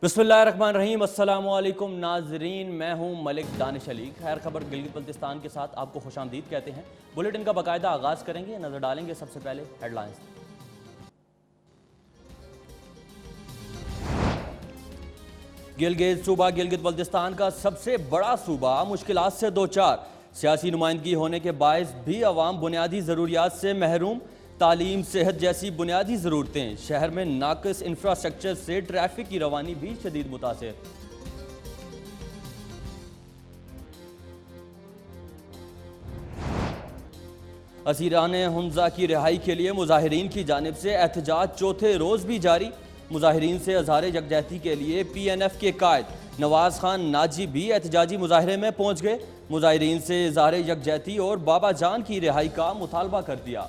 बिस्मिल्लाहिर्रहमानिर्रहीम। अस्सलामुअलैकुम नाजरीन, मैं हूं मलिक दानिश अली। खैर खबर गिलगित बल्तिस्तान के साथ आपको खुशामदीद कहते हैं। बुलेटिन का बाकायदा आगाज करेंगे, नजर डालेंगे सबसे पहले हेडलाइंस। गिलगित सूबा गिलगित बल्तिस्तान का सबसे बड़ा सूबा मुश्किलात से दो चार। सियासी नुमाइंदगी होने के बायस भी अवाम बुनियादी ज़रूरियात से महरूम। तालीम, सेहत जैसी बुनियादी ज़रूरतें। शहर में नाक़िस इंफ्रास्ट्रक्चर से ट्रैफिक की रवानी भी शदीद मुतासिर। असीरान हमजा की रिहाई के लिए मुजाहिरीन की जानिब से एहतजाज चौथे रोज़ भी जारी। मुजाहिरीन से अज़हार यकजहती के लिए PNF के कायद नवाज खान नाजी भी एहतजाजी मुजाहरे में पहुँच गए। मुजाहिरीन से इज़हार यकजहती और बाबा जान की रिहाई का मुतालबा कर दिया।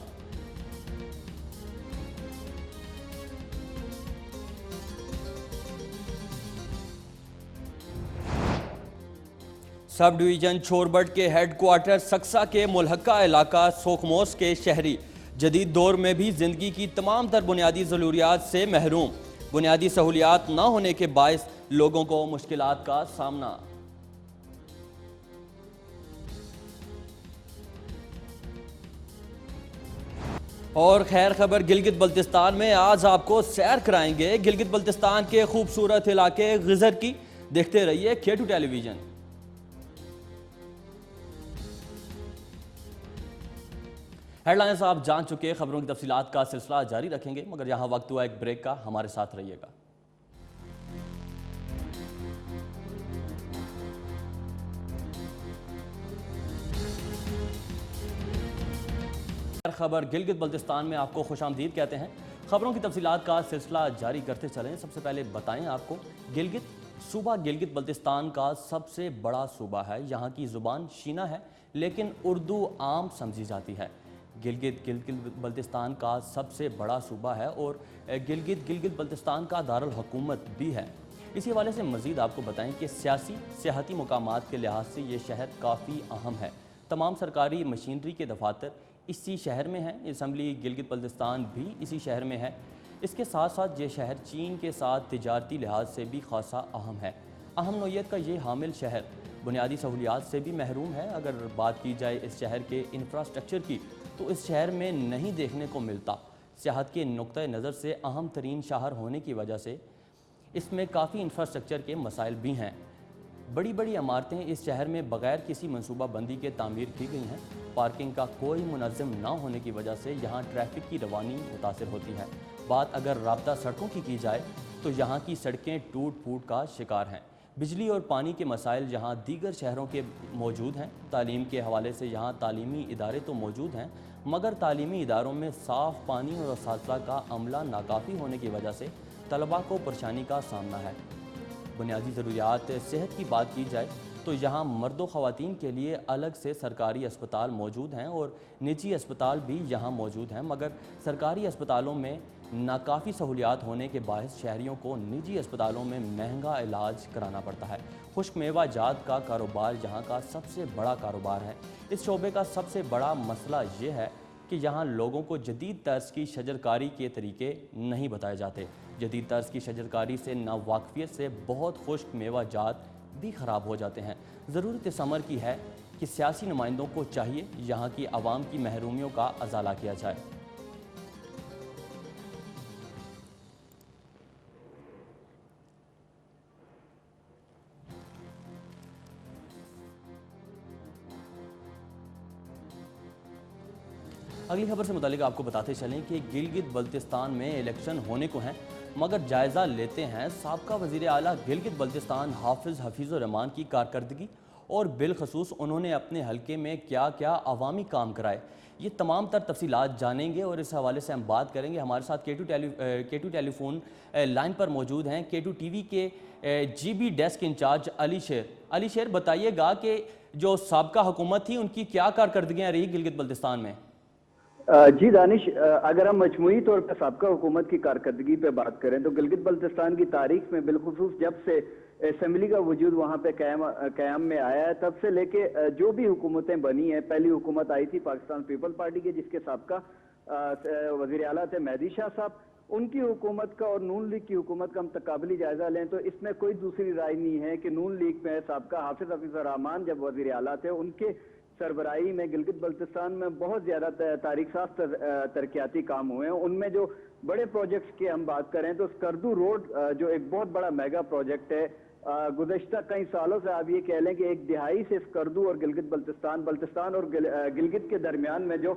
सब डिवीज़न छोरबट के हेड क्वार्टर सक्सा के मुल्हका इलाका सोखमोस के शहरी जदीद दौर में भी ज़िंदगी की तमाम तर बुनियादी ज़रूरियात से महरूम। बुनियादी सहूलियात न होने के बायस लोगों को मुश्किलात का सामना। और खैर खबर गिलगित बल्तिस्तान में आज आपको सैर कराएंगे गिलगित बल्तिस्तान के खूबसूरत इलाके गिजर की। देखते रहिए K2 टेलीविजन। हेडलाइंस आप जान चुके, खबरों की तफसीलात का सिलसिला जारी रखेंगे, मगर यहाँ वक्त हुआ एक ब्रेक का। हमारे साथ रहिएगा। खबर गिलगित बल्तिस्तान में आपको खुशामदीद कहते हैं। खबरों की तफसीलात का सिलसिला जारी करते चलें। सबसे पहले बताएं आपको गिलगित सूबा गिलगित बल्तिस्तान का सबसे बड़ा सूबा है। यहाँ की ज़ुबान शीना है, लेकिन उर्दू आम समझी जाती है। गिलगित गिलगित बल्तिस्तान का सबसे बड़ा सूबा है और गिलगित गिलगित बल्तिस्तान का दारुल हुकूमत भी है। इसी हवाले से मज़ीद आपको बताएं कि सियासी सियाहती मुकामात के लिहाज से ये शहर काफ़ी अहम है। तमाम सरकारी मशीनरी के दफातर इसी शहर में हैं। असम्बली गिलगित बल्तिस्तान भी इसी शहर में है। इसके साथ साथ ये शहर चीन के साथ तिजारती लिहाज से भी खासा अहम है। अहम नौइयत का ये हामिल शहर बुनियादी सहूलियात से भी महरूम है। अगर बात की जाए इस शहर के इंफ्रास्ट्रक्चर की, तो इस शहर में नहीं देखने को मिलता। सियाहत के नुक्ता नज़र से अहम तरीन शहर होने की वजह से इसमें काफ़ी इंफ्रास्ट्रक्चर के मसाइल भी हैं। बड़ी बड़ी इमारतें इस शहर में बग़ैर किसी मनसूबा बंदी के तामीर की गई हैं। पार्किंग का कोई मुनज़्ज़म ना होने की वजह से यहाँ ट्रैफिक की रवानी मुतासिर होती है। बात अगर राब्ता सड़कों की जाए तो यहाँ की सड़कें टूट फूट का शिकार हैं। बिजली और पानी के मसाइल यहाँ दीगर शहरों के मौजूद हैं। तालीम के हवाले से यहाँ तालीमी इदारे तो मौजूद हैं, मगर तालीमी इदारों में साफ़ पानी और असातिज़ा का अमला नाकाफ़ी होने की वजह से तलबा को परेशानी का सामना है। बुनियादी ज़रूरियात सेहत की बात की जाए तो यहाँ मर्द व ख़वातीन के लिए अलग से सरकारी अस्पताल मौजूद हैं और निजी अस्पताल भी यहाँ मौजूद हैं, मगर सरकारी अस्पतालों में नाकाफ़ी सहूलियात होने के बायस शहरियों को निजी अस्पतालों में महंगा इलाज कराना पड़ता है। खुश्क मेवा जात का कारोबार यहाँ का सबसे बड़ा कारोबार है। इस शोबे का सबसे बड़ा मसला ये है कि यहाँ लोगों को जदीद तर्ज की शजरकारी के तरीके नहीं बताए जाते। जदीद तर्ज की शजरकारी से नावाकफियत से बहुत खुश्क मेवा जात भी ख़राब हो जाते हैं। ज़रूरत इस अमर की है कि सियासी नुमाइंदों को चाहिए यहाँ की आवाम की महरूमियों का अजाला किया जाए। अगली खबर से मुतालिक आपको बताते चलें कि गिलगित बल्तिस्तान में इलेक्शन होने को हैं, मगर जायज़ा लेते हैं साबका वज़ीर आला गिलगित बल्तिस्तान हाफिज़ हफीज़ुर रहमान की कारकर्दगी और बिलखसूस उन्होंने अपने हलके में क्या क्या अवामी काम कराए। ये तमाम तर तफसीलात जानेंगे और इस हवाले से हम बात करेंगे। हमारे साथ K2 टेलीफोन लाइन पर मौजूद हैं K2 TV के GB डेस्क इंचार्ज अली शेर, बताइएगा कि जो साबका हुकूमत थी उनकी क्या कारकर्दगियाँ रही गिलगित बल्तिस्तान में? जी दानिश, अगर हम मजमूई तौर पर साबका हुकूमत की कारकर्दगी पे बात करें तो गिलगित बल्तिस्तान की तारीख में बिलखुसूस जब से असम्बली का वजूद वहाँ पे क़याम में आया है, तब से लेके जो भी हुकूमतें बनी हैं, पहली हुकूमत आई थी पाकिस्तान पीपल पार्टी की, जिसके साबका वज़ीर आला थे मेहदी शाह साहब, ان کی حکومت کا اور نون لیگ کی حکومت کا ہم تقابلی جائزہ لیں تو اس میں کوئی دوسری رائے نہیں ہے کہ نون لیگ میں سابقہ حافظ حفیظ الرحمان جب وزیر اعلیٰ تھے، ان کے سربراہی میں گلگت بلتستان میں بہت زیادہ تاریخ ساز ترقیاتی کام ہوئے ہیں۔ ان میں جو بڑے پروجیکٹس کی ہم بات کریں تو اسکردو روڈ جو ایک بہت بڑا میگا پروجیکٹ ہے، گزشتہ کئی سالوں سے آپ یہ کہہ لیں کہ ایک دہائی سے اسکردو اور گلگت بلتستان اور گلگت کے درمیان میں جو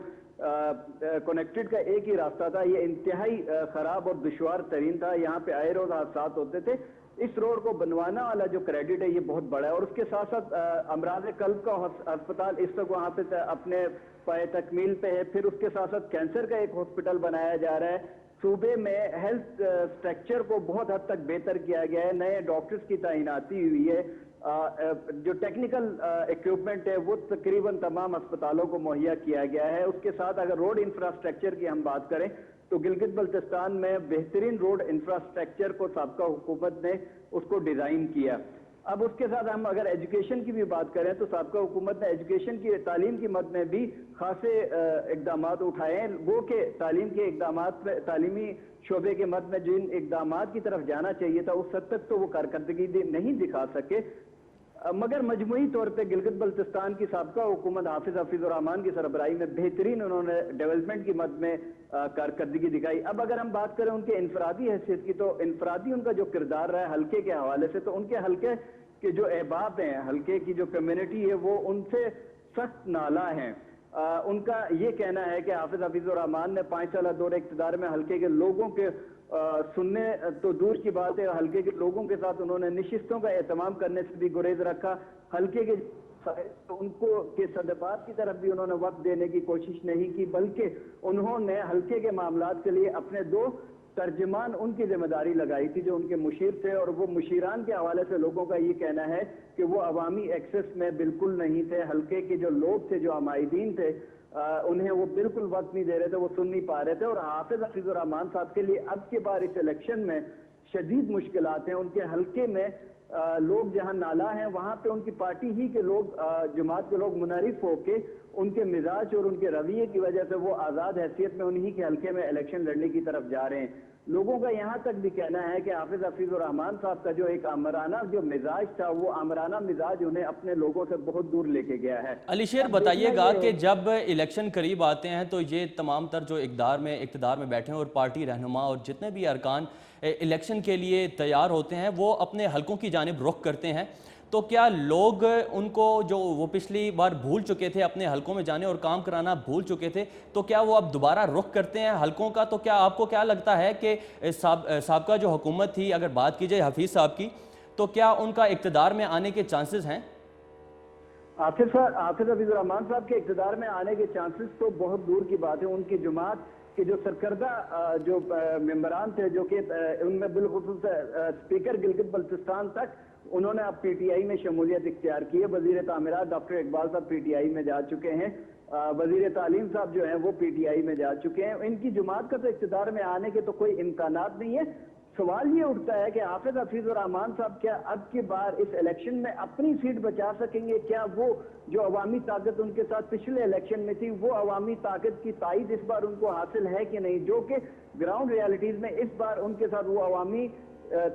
کنیکٹڈ کا ایک ہی راستہ تھا، یہ انتہائی خراب اور دشوار ترین تھا، یہاں پہ آئے روز حادثات ہوتے تھے۔ اس روڈ کو بنوانا والا جو کریڈٹ ہے یہ بہت بڑا ہے، اور اس کے ساتھ ساتھ امراض قلب کا ہسپتال اس وقت وہاں پہ اپنے پائے تکمیل پہ ہے، پھر اس کے ساتھ ساتھ کینسر کا ایک ہاسپٹل بنایا جا رہا ہے۔ صوبے میں ہیلتھ سٹرکچر کو بہت حد تک بہتر کیا گیا ہے، نئے ڈاکٹرز کی تعیناتی ہوئی ہے، جو ٹیکنیکل ایکوپمنٹ ہے وہ تقریباً تمام اسپتالوں کو مہیا کیا گیا ہے۔ اس کے ساتھ اگر روڈ انفراسٹرکچر کی ہم بات کریں تو گلگت بلتستان میں بہترین روڈ انفراسٹرکچر کو سابقہ حکومت نے اس کو ڈیزائن کیا۔ اب اس کے ساتھ ہم اگر ایجوکیشن کی بھی بات کریں تو سابقہ حکومت نے ایجوکیشن کی تعلیم کی مد میں بھی خاصے اقدامات اٹھائے ہیں۔ وہ کہ تعلیم کے اقدامات میں تعلیمی شعبے کے مد میں جن اقدامات کی طرف جانا چاہیے تھا اس حد تک تو وہ کارکردگی نہیں دکھا سکے، مگر مجموعی طور پہ گلگت بلتستان کی سابقہ حکومت حافظ حفیظ الرحمان کی سربراہی میں بہترین انہوں نے ڈیولپمنٹ کی مد میں کارکردگی دکھائی۔ اب اگر ہم بات کریں ان کے انفرادی حیثیت کی تو انفرادی ان کا جو کردار رہا ہے حلقے کے حوالے سے، تو ان کے حلقے کے جو احباب ہیں، حلقے کی جو کمیونٹی ہے وہ ان سے سخت نالاں ہیں۔ ان کا یہ کہنا ہے کہ حافظ حفیظ الرحمان نے 5 سالہ دور اقتدار میں حلقے کے لوگوں کے سننے تو دور کی بات ہے، حلقے کے لوگوں کے ساتھ انہوں نے نشستوں کا اہتمام کرنے سے بھی گریز رکھا، حلقے کے ان کو کے صدقات کی طرف بھی انہوں نے وقت دینے کی کوشش نہیں کی، بلکہ انہوں نے حلقے کے معاملات کے لیے اپنے 2 ترجمان ان کی ذمہ داری لگائی تھی جو ان کے مشیر تھے، اور وہ مشیران کے حوالے سے لوگوں کا یہ کہنا ہے کہ وہ عوامی ایکسس میں بالکل نہیں تھے، حلقے کے جو لوگ تھے، جو عمائدین تھے، انہیں وہ بالکل وقت نہیں دے رہے تھے، وہ سن نہیں پا رہے تھے۔ اور حافظ حفیظ الرحمان صاحب کے لیے اب کے بار اس الیکشن میں شدید مشکلات ہیں۔ ان کے حلقے میں لوگ جہاں نالا ہیں وہاں پہ ان کی پارٹی ہی کے لوگ، جماعت کے لوگ منحرف ہو کے ان کے مزاج اور ان کے رویے کی وجہ سے وہ آزاد حیثیت میں انہی کے حلقے میں الیکشن لڑنے کی طرف جا رہے ہیں۔ لوگوں کا یہاں تک بھی کہنا ہے کہ حافظ حفیظ الرحمان صاحب کا جو ایک آمرانہ جو مزاج تھا، وہ آمرانہ مزاج انہیں اپنے لوگوں سے بہت دور لے کے گیا ہے۔ علی شیر بتائیے گا کہ جب الیکشن قریب آتے ہیں تو یہ تمام تر جو اقتدار میں بیٹھے ہیں اور پارٹی رہنما اور جتنے بھی ارکان الیکشن کے لیے تیار ہوتے ہیں وہ اپنے حلقوں کی جانب رخ کرتے ہیں، تو کیا لوگ ان کو جو وہ پچھلی بار بھول چکے تھے اپنے حلقوں میں جانے اور کام کرانا بھول چکے تھے، تو کیا وہ اب دوبارہ رخ کرتے ہیں حلقوں کا؟ تو کیا آپ کو کیا لگتا ہے کہ سابقہ جو حکومت تھی، اگر بات کی جائے حفیظ صاحب کی، تو کیا ان کا اقتدار میں آنے کے چانسز ہیں؟ حافظ حفیظ الرحمان صاحب کے اقتدار میں آنے کے چانسز تو بہت دور کی بات ہے۔ ان کی جماعت کے جو سرکردہ جو ممبران تھے، جو کہ ان میں بالخصوص اسپیکر گلگت بلتستان تک انہوں نے اب پی ٹی آئی میں شمولیت اختیار کی ہے۔ وزیر تعمیرات ڈاکٹر اقبال صاحب پی ٹی آئی میں جا چکے ہیں، وزیر تعلیم صاحب جو ہیں وہ پی ٹی آئی میں جا چکے ہیں۔ ان کی جماعت کا تو اقتدار میں آنے کے تو کوئی امکانات نہیں ہے۔ سوال یہ اٹھتا ہے کہ حافظ حفیظ الرحمان صاحب کیا اب کی بار اس الیکشن میں اپنی سیٹ بچا سکیں گے؟ کیا وہ جو عوامی طاقت ان کے ساتھ پچھلے الیکشن میں تھی، وہ عوامی طاقت کی تائید اس بار ان کو حاصل ہے کہ نہیں؟ جو کہ گراؤنڈ ریالٹیز میں اس بار ان کے ساتھ وہ عوامی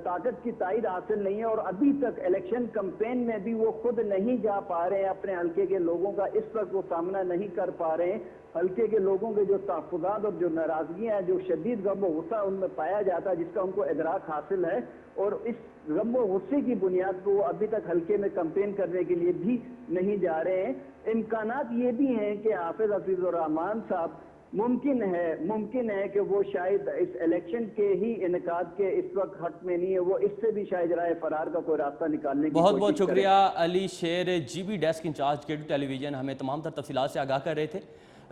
طاقت کی تائید حاصل نہیں ہے، اور ابھی تک الیکشن کمپین میں بھی وہ خود نہیں جا پا رہے ہیں، اپنے حلقے کے لوگوں کا اس وقت وہ سامنا نہیں کر پا رہے ہیں۔ حلقے کے لوگوں کے جو تحفظات اور جو ناراضگیاں ہیں، جو شدید غم و غصہ ان میں پایا جاتا ہے، جس کا ان کو ادراک حاصل ہے، اور اس غم و غصے کی بنیاد پر وہ ابھی تک حلقے میں کمپین کرنے کے لیے بھی نہیں جا رہے ہیں۔ امکانات یہ بھی ہیں کہ حافظ حفیظ الرحمان صاحب ممکن ہے کہ وہ شاید اس الیکشن کے ہی انعقاد کے اس وقت حق میں نہیں ہے، وہ اس سے بھی شاید رائے فرار کا کوئی راستہ نکالنے کی کوشش کریں۔ بہت شکریہ علی شیر، جی بی ڈیسک انچارج کے2 ٹیلی ویژن، ہمیں تمام تر تفصیلات سے آگاہ کر رہے تھے۔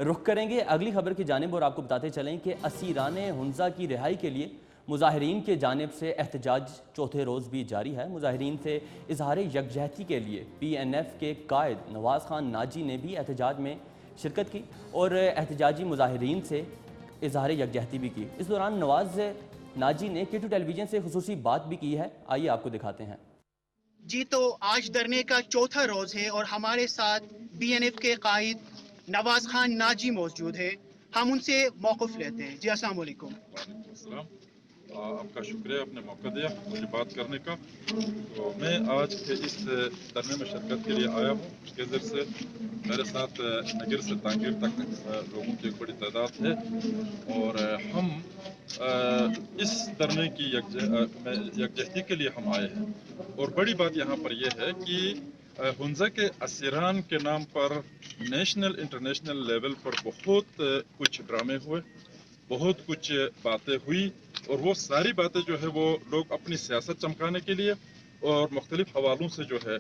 رخ کریں گے اگلی خبر کی جانب اور آپ کو بتاتے چلیں کہ اسیران ہنزہ کی رہائی کے لیے مظاہرین کے جانب سے احتجاج چوتھے روز بھی جاری ہے۔ مظاہرین سے اظہار یکجہتی کے لیے پی این ایف کے قائد نواز خان ناجی نے بھی احتجاج میں شرکت کی اور احتجاجی مظاہرین سے اظہار یکجہتی بھی کی۔ اس دوران نواز ناجی نے کے2 ٹیلی ویژن سے خصوصی بات بھی کی ہے، آئیے آپ کو دکھاتے ہیں۔ جی، تو آج دھرنے کا چوتھا روز ہے اور ہمارے ساتھ بی این ایف کے قائد نواز خان ناجی موجود ہے۔ हम उनसे मौक़िफ़ लेते हैं। जी अस्सलाम वालेकुम। अस्सलाम। आपका शुक्रिया आपने मौका दिया मुझे बात करने का। तो मैं आज के इस धरने में शिरकत के लिए आया हूँ। गेज़र से मेरे साथ नगर से तांगीर तक लोगों की एक बड़ी तादाद है और हम इस धरने की यकजहती के लिए हम आए हैं। और बड़ी बात यहाँ पर यह है कि हुंज़ा के असीरान के नाम पर नेशनल इंटरनेशनल लेवल पर बहुत कुछ ड्रामे हुए, बहुत कुछ बातें हुई और वो सारी बातें जो है वो लोग अपनी सियासत चमकाने के लिए और मुख्तलिफ हवालों से जो है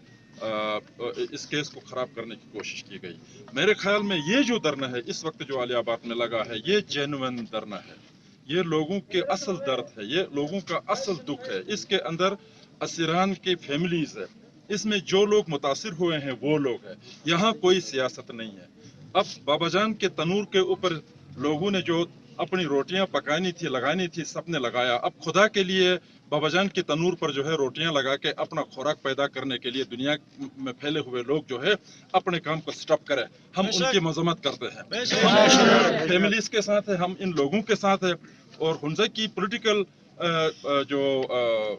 इस केस को ख़राब करने की कोशिश की गई। मेरे ख्याल में ये जो धरना है इस वक्त जो आलियाबाद में लगा है ये जेन्युइन धरना है, ये लोगों के असल दर्द है, ये लोगों का असल दुख है। इसके अंदर असीरान की फैमिलीज है, इसमें जो लोग मुतासिर हुए हैं वो लोग हैं, यहाँ कोई सियासत नहीं है। अब बाबा जान के तनूर के ऊपर लोगों ने जो अपनी रोटियां पकानी थी लगानी थी सबने लगाया। अब खुदा के लिए बाबा जान के तनूर पर जो है रोटियां लगा के अपना खुराक पैदा करने के लिए दुनिया में फैले हुए लोग जो है अपने काम को स्टॉप करें, हम उनकी मजम्मत करते हैं। फैमिलीज के साथ है, हम इन लोगों के साथ है। और हुंज़ा की पॉलिटिकल जो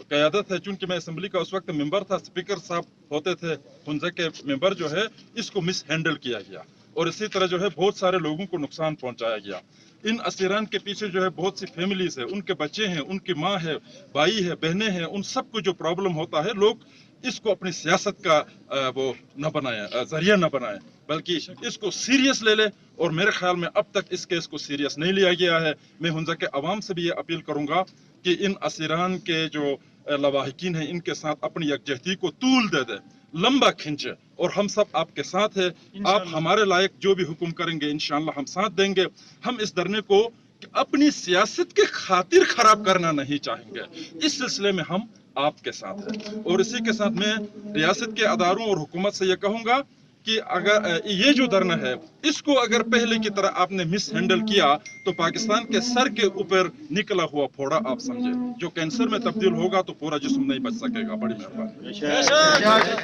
क़यादत है, चूंकि मैं असेंबली का उस वक्त मेंबर था, स्पीकर साहब होते थे हुंज़ा के मेंबर, जो है इसको मिस हैंडल किया गया और इसी तरह जो है बहुत सारे लोगों को नुकसान पहुंचाया गया। इन असीरान के पीछे जो है बहुत सी फैमिलीज है, उनके बच्चे हैं, उनकी माँ है, भाई है, बहनें हैं, उन सब को जो प्रॉब्लम होता है लोग इसको अपनी सियासत का वो न बनाए, जरिया न बनाए, बल्कि इसको सीरियस ले ले। और मेरे ख्याल में अब तक इस केस को सीरियस नहीं लिया गया है। मैं हुंज़ा के अवाम से भी ये अपील करूंगा कि इन असीरान के जो लवाहिकीन हैं इनके साथ अपनी यकजहती को तूल दे दे, लंबा खींचे और हम सब आपके साथ है। आप हमारे लायक जो भी हुक्म करेंगे इंशाअल्लाह हम साथ देंगे। हम इस धरने को अपनी सियासत के खातिर खराब करना नहीं चाहेंगे, इस सिलसिले में हम आपके साथ हैं। और इसी के साथ मैं रियासत के अदारों और हुकूमत से ये कहूंगा कि अगर ये जो धरना है इसको अगर पहले की तरह आपने मिस हैंडल किया तो पाकिस्तान के सर के ऊपर निकला हुआ फोड़ा आप समझे, जो कैंसर में तब्दील होगा तो पूरा जिस्म नहीं बच सकेगा। बड़ी मेहरबानी।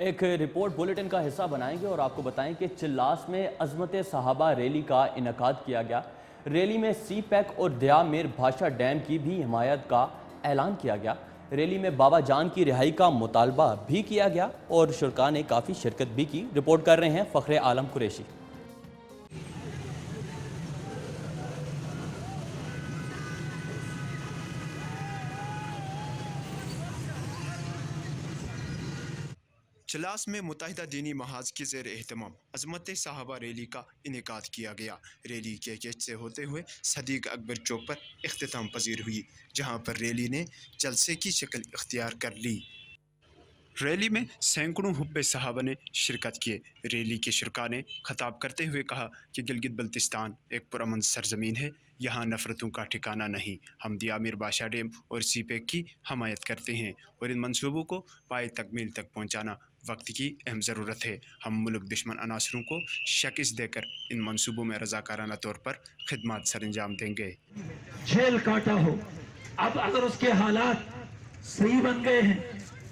एक रिपोर्ट बुलेटिन का हिस्सा बनाएंगे और आपको बताएं कि चिल्लास में अजमत साहबा रैली का इनकाद किया गया। रैली में सी पैक और दया मीर भाषा डैम की भी हिमायत का ऐलान किया गया। रैली में बाबा जान की रिहाई का मुतालबा भी किया गया और शुरका ने काफ़ी शिरकत भी की। रिपोर्ट कर रहे हैं फ़ख्र आलम कुरैशी। चिल्लास में मुत्तहिदा दीनी महाज के ज़ेर एहतमाम अज़मत साहबा रैली का इनेकाद किया गया। रैली के गेट से होते हुए सदीक अकबर चौक पर इख्तिताम पजीर हुई, जहां पर रैली ने जलसे की शक्ल इख्तियार कर ली। रैली में सैकड़ों हुब्बे साहबा ने शिरकत किए। रैली के शुरका ने खताब करते हुए कहा कि गिलगित बल्तिस्तान एक पुरअमन सरजमीन है, यहाँ नफ़रतों का ठिकाना नहीं। हम दया मीर भाषा डैम और सी पैक की हमायत करते हैं और इन मंसूबों को पाए तकमील तक पहुँचाना वक्त की अहम ज़रूरत है। हम मुल्क दुश्मन अनासरों को शिकस्त देकर इन मंसूबों में रज़ाकाराना तौर पर खिदमत सरंजाम देंगे। जेल काटा हो, अब अगर उसके हालात सही बन गए हैं,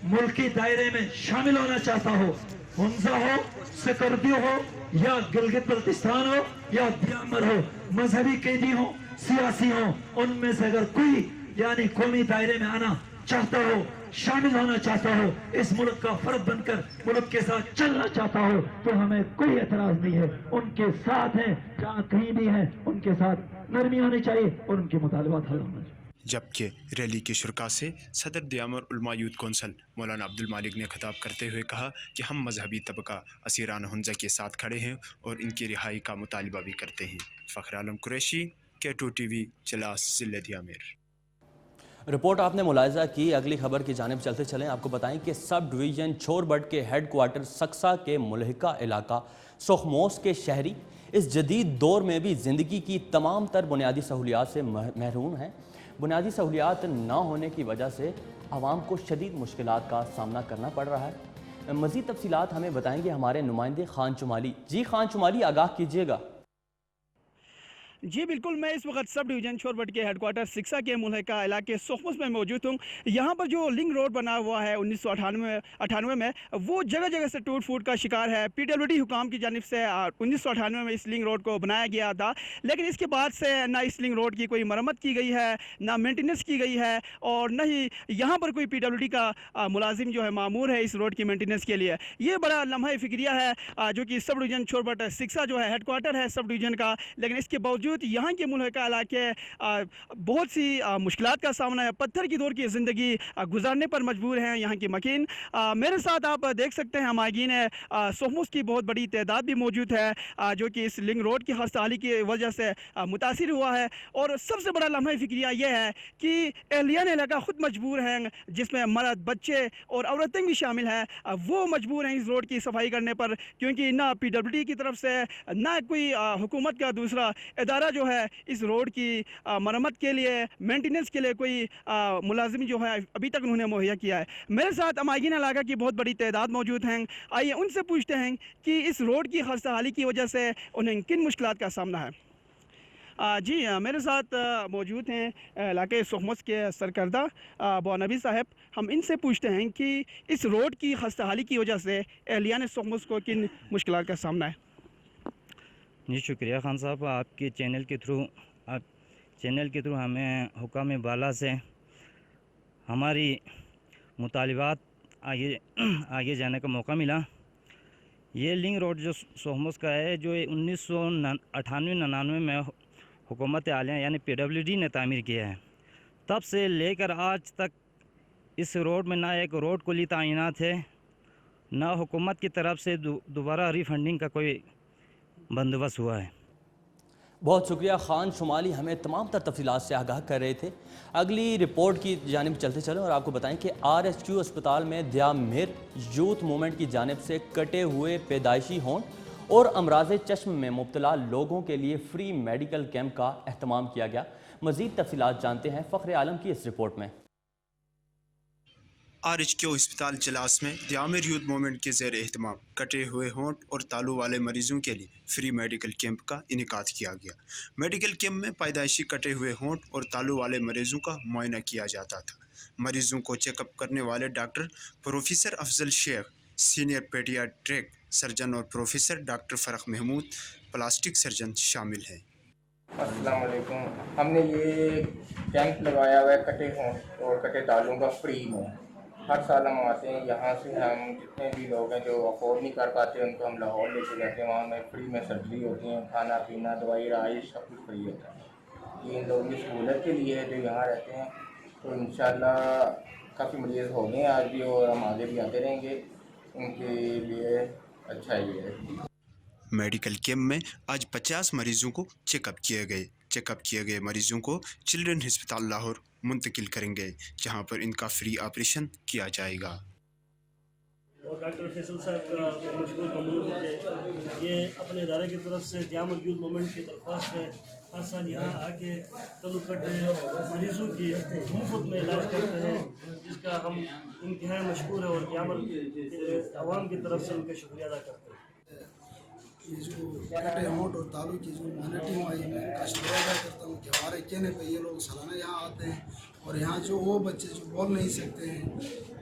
मुल्की दायरे में शामिल होना चाहता हो, हुंज़ा हो, सिकर्दी हो या गिलगित बल्तिस्तान हो या ब्यामर हो, मजहबी कैदी हो, सियासी हो, उनमें से अगर कोई यानी कौमी दायरे में आना चाहता हो, शामिल होना चाहता हो, इस मुल्क का फर्द बनकर मुल्क के साथ चलना चाहता हो, तो हमें कोई एतराज नहीं है। उनके साथ हैं, जहाँ कहीं भी हैं उनके साथ नरमी होनी चाहिए और उनके मुतालबात हल होना चाहिए। जबकि रैली के शुरका से सदर दियामर उलमा यूथ कौंसल मौलाना अब्दुल मालिक ने खिताब करते हुए कहा कि हम मजहबी तबका असीरान हुंज़ा के साथ खड़े हैं और इनकी रिहाई का मुतालबा भी करते हैं। फ़ख्र आलम कुरैशी, K2 TV, चिल्लास, ज़िले दियामिर। रिपोर्ट आपने मुलाहिजा की। अगली खबर की जानिब चलते चलें। आपको बताएं कि सब डिवीज़न छोरबट के हेड क्वार्टर सक्सा के मुल्हिका इलाका सुखमोस के शहरी इस जदीद दौर में भी ज़िंदगी की तमाम तर बुनियादी सहूलियात से महरूम हैं। बुनियादी सहूलियात ना होने की वजह से आवाम को शदीद मुश्किलात का सामना करना पड़ रहा है। मज़ीद तफसीलात हमें बताएंगे हमारे नुमाइंदे खान चुमाली। जी खान चुमाली, आगाह कीजिएगा। जी बिल्कुल, मैं इस वक्त सब डिवीज़न छोरबट के हेडक्वार्टर सिक्सा के मुल्हिका इलाके सोखमुस में मौजूद हूँ। यहाँ पर जो लिंक रोड बना हुआ है 1998 में, वो जगह जगह से टूट फूट का शिकार है। पीडब्ल्यूडी हुकाम की जानिब से 1998 में इस लिंक रोड को बनाया गया था, लेकिन इसके बाद से ना इस लिंक रोड की कोई मरम्मत की गई है, ना मेंटेनेंस की गई है, और न ही यहाँ पर कोई पीडब्ल्यूडी का मुलाजिम जो है मामूर है इस रोड की मेंटेनेंस के लिए। ये बड़ा लम्हा फ़िक्रिया है जो कि सब डिवीज़न छोरबट सिक्सा जो है हेडक्वार्टर है सब डिवीज़न का, लेकिन इसके बावजूद यहाँ के मुल्हिका इलाके बहुत सी मुश्किलात का सामना है। पत्थर की दौर की ज़िंदगी गुजारने पर मजबूर हैं यहाँ की मकीन। मेरे साथ आप देख सकते हैं मागिन सोखमुस की बहुत बड़ी तादाद भी मौजूद है जो कि इस लिंक रोड की खस्ताहाली की वजह से मुतासिर हुआ है। और सबसे बड़ा लम्हा फ़िक्रिया यह है कि एहलियान इलाका ख़ुद मजबूर हैं, जिसमें मर्द, बच्चे और औरतें भी शामिल हैं, वो मजबूर हैं इस रोड की सफाई करने पर, क्योंकि ना पीडब्ल्यूडी की तरफ से ना कोई हुकूमत का दूसरा इदारा जो है इस रोड की मरम्मत के लिए, मेंटेनेंस के लिए कोई मुलाजिम जो है अभी तक उन्होंने मुहैया किया है। मेरे साथ अमागिन इलाका की बहुत बड़ी तादाद मौजूद हैं। आइए उनसे पूछते हैं कि इस रोड की खस्ताहाली की वजह से उन्हें किन मुश्किलात का सामना है। जी मेरे साथ मौजूद हैं इलाके सोखमुस के सरकर्दा बोनबी साहब। हम इनसे पूछते हैं कि इस रोड की खस्ताहाली की वजह से एहलियान सोखमुस को किन मुश्किलात का सामना है। जी शुक्रिया खान साहब, आपके चैनल के थ्रू हमें हुकाम बाला से हमारी मुतालिबात आगे जाने का मौका मिला। ये लिंक रोड जो सोखमुस का है, जो 1998-99 में हुकूमत आलिया यानी पीडब्ल्यूडी ने तामीर किया है, तब से लेकर आज तक इस रोड में ना एक रोड कुली तैनात है, ना हुकूमत की तरफ से दोबारा रीफंडिंग का कोई बंदोबस्त हुआ है। बहुत शुक्रिया खान शुमाली, हमें तमाम तर तफसीलात से आगाह कर रहे थे। अगली रिपोर्ट की जानिब चलते चलें और आपको बताएं कि RSQ अस्पताल में दियामिर यूथ मूवमेंट की जानिब से कटे हुए पैदाइशी होंठ और अमराज चश्म में मुब्तला लोगों के लिए फ्री मेडिकल कैंप का अहतमाम किया गया। मज़ीद तफसीलात जानते हैं फ़ख्र आलम की इस रिपोर्ट में। RHQ अस्पताल जलास में दियामिर यूथ मूवमेंट के ज़ेर एहतमाम कटे हुए होंठ और तालू वाले मरीजों के लिए फ्री मेडिकल कैंप का इनेकाद किया गया। मेडिकल कैंप में पैदाइशी कटे हुए होंठ और तालू वाले मरीजों का मुआयना किया जाता था। मरीजों को चेकअप करने वाले doctor professor Afzal Sheikh, senior paediatric surgeon और professor doctor Farrukh Mahmood, plastic surgeon शामिल हैं। अस्सलाम वालेकुम। हमने ये कैंप लगाया हुआ है कटे होंठ और कटे तालुओं का फ्री में। हर साल हम आते हैं, यहाँ से हम जितने भी लोग हैं जो अफोर्ड नहीं कर पाते उनको हम लाहौर लेके जाते हैं। वहाँ में फ्री में सर्जरी होती है, खाना पीना, दवाई, रहाइश सब कुछ फ्री होता है। ये इन लोगों की सहूलत के लिए है जो यहाँ रहते हैं। तो इंशाल्लाह काफ़ी मरीज़ हो गए आज भी और हम आगे भी आते रहेंगे, उनके लिए अच्छा ही है। मेडिकल कैंप में आज 50 मरीजों को चेकअप किए गए। चेकअप किए गए मरीजों को चिल्ड्रन अस्पताल लाहौर मुंतकिल करेंगे, जहां पर इनका फ्री ऑपरेशन किया जाएगा। और डॉक्टर फैसल साहब का मशहूर ममनून है। ये अपने इदारे की तरफ से दियामिर यूथ मूवमेंट की दरख्वास्त है, हर साल यहाँ आके तलुकट मरीज़ों की मुफ्त में इलाज करते हैं, जिसका हम इंतहाई मशहूर है और दियामिर आवाम की तरफ से उनका शुक्रिया अदा करते हैं। ये जो कटे होंठ और तालू की जो यूनिटी हुआ है, मैं उनका शुक्रिया अदा करता हूँ कि हमारे कहने पे ये लोग सालाना यहाँ आते हैं और यहाँ जो वो बच्चे जो बोल नहीं सकते हैं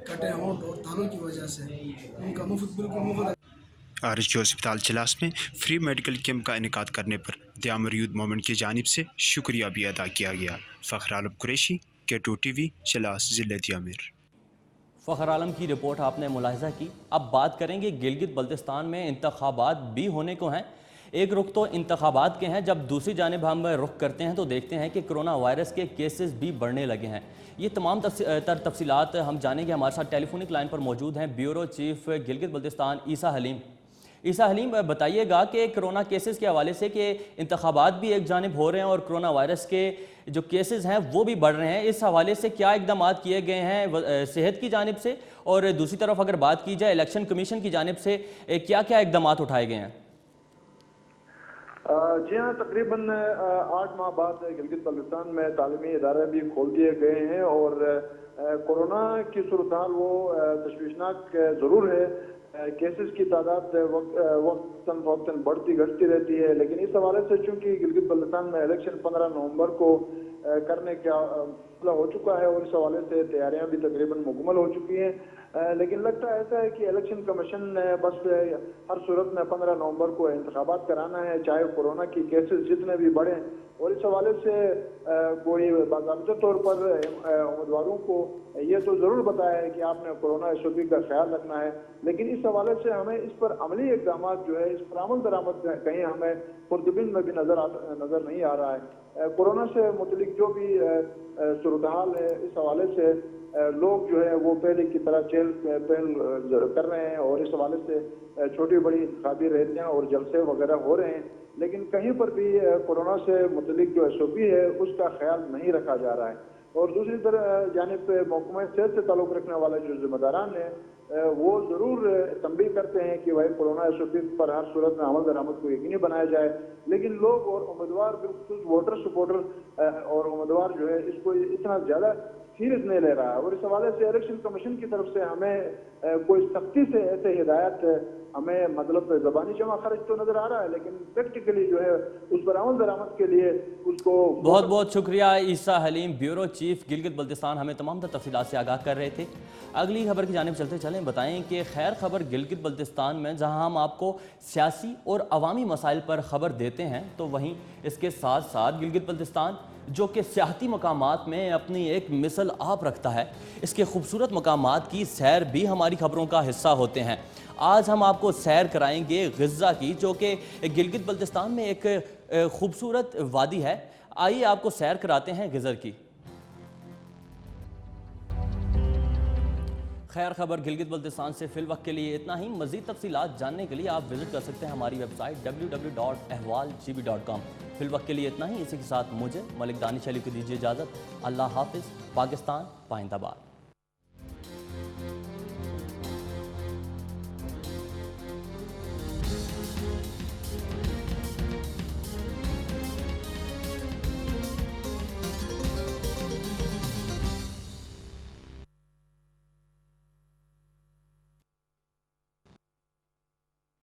कटे होंठ और तालू की वजह से, उनका मुफ्त बिल्कुल मुफ्त। RHQ अस्पताल चलास में फ्री मेडिकल कैंप का इनेकाद करने पर दियामिर यूथ मूवमेंट की जानिब से शुक्रिया भी अदा किया गया। फ़ख्र आलम कुरैशी, K2 TV, चलास, ज़िले दियामिर। फ़ख्र आलम की रिपोर्ट आपने मुलाहिज़ा की। अब बात करेंगे गिलगित बल्तिस्तान में इंतखाबात भी होने को हैं। एक रुख तो इंतखाबात के हैं, जब दूसरी जानिब हम रुख करते हैं तो देखते हैं कि कोरोना वायरस के केसेस भी बढ़ने लगे हैं। ये तमाम तफसीलात हम जानेंगे। हमारे साथ टेलीफोनिक लाइन पर मौजूद हैं ब्यूरो चीफ गिलगित बल्तिस्तान ईसा हलीम। ईसा हलीम, बताइएगा कि कोरोना केसेस के हवाले से कि इंतखाबात भी एक जानिब हो रहे हैं और कोरोना वायरस के जो केसेस हैं वो भी बढ़ रहे हैं, इस हवाले से क्या इकदाम किए गए हैं सेहत की जानिब से, और दूसरी तरफ अगर बात की जाए इलेक्शन कमीशन की जानिब से क्या क्या इकदाम उठाए गए हैं? जी हाँ, तकरीबन 8 माह बाद गिलगित बल्तिस्तान में तालीमी इदारे भी खोल दिए गए हैं और कोरोना की सूरत हाल वो तशवीशनाक ज़रूर है, केसेस की तादाद वक्तन फौक्तन बढ़ती घटती रहती है, लेकिन इस हवाले से चूंकि गिलगित बल्तिस्तान में इलेक्शन 15 नवंबर को करने का फैसला हो चुका है और इस हवाले से तैयारियां भी तकरीबन मुकम्मल हो चुकी हैं, लेकिन लगता ऐसा है कि इलेक्शन कमीशन ने बस हर सूरत में 15 नवंबर को इंतखाबात कराना है, चाहे कोरोना की केसेस जितने भी बढ़ें, और इस हवाले से कोई बाकायदा तौर पर उम्मीदवारों को ये तो ज़रूर बताया है कि आपने कोरोना एसओपी का ख्याल रखना है, लेकिन इस हवाले से हमें इस पर अमली इकदाम जो है, इस पर अमल दरामद कहीं हमें खुर्दबिन में भी नज़र नहीं आ रहा है। कोरोना से मुतलिक जो भी सूरत हाल है, इस हवाले से लोग जो है वो पहले की तरह चहल पहल कर रहे हैं और इस हवाले से छोटी बड़ी इंतखाबी रैलियां और जलसे वगैरह हो रहे हैं, लेकिन कहीं पर भी कोरोना से मुतलिक जो एसओपी है उसका ख्याल नहीं रखा जा रहा है। और दूसरी तरफ जानिब महकमा सेहत से ताल्लुक़ रखने वाले जो जिम्मेदारान हैं वो ज़रूर तंबीह करते हैं कि भाई कोरोना एसओपी पर हर सूरत में अमल दरामद को यकीनी बनाया जाए, लेकिन लोग और उम्मीदवार बिल्कुल वोटर सपोर्टर और उम्मीदवार जो है इसको इतना ज़्यादा सीरियस नहीं ले रहा है, और इस हवाले से इलेक्शन कमीशन की तरफ से हमें कोई सख्ती से ऐसे हिदायत हमें मतलब ज़बानी जमा खर्च तो नज़र आ रहा है, लेकिन प्रैक्टिकली जो है उस पर अमल दरामद के लिए उसको बहुत बहुत शुक्रिया ईसा हलीम, ब्यूरो चीफ गिलगित बल्तिस्तान, हमें तमाम तफसीलात से आगाह कर रहे थे। अगली खबर की जानिब चलते चलें, बताएं कि खैर खबर गिलगित बल्तिस्तान में जहां हम आपको सियासी और अवामी मसाइल पर खबर देते हैं, तो वहीं इसके साथ साथ गिलगित बल्तिस्तान जो कि सियाहती मकामात में अपनी एक मिसल आप रखता है, इसके खूबसूरत मकामात की सैर भी हमारी खबरों का हिस्सा होते हैं। आज हम आपको सैर कराएंगे ग़िज़ा की, जो कि गिलगित बल्तिस्तान में एक खूबसूरत वादी है। आइए आपको सैर कराते हैं ग़िज़ा की। खैर खबर गिलगित बल्तिस्तान से फ़िलवक्त के लिए इतना ही। मज़ीद तफसीलात जानने के लिए आप विज़िट कर सकते हैं हमारी वेबसाइट www.ahwalgb.com। फ़िलवक्त के लिए इतना ही। इसी के साथ मुझे मलिक दानिश अली को दीजिए इजाज़त। अल्लाह हाफ़िज़। पाकिस्तान पाइंदाबाद।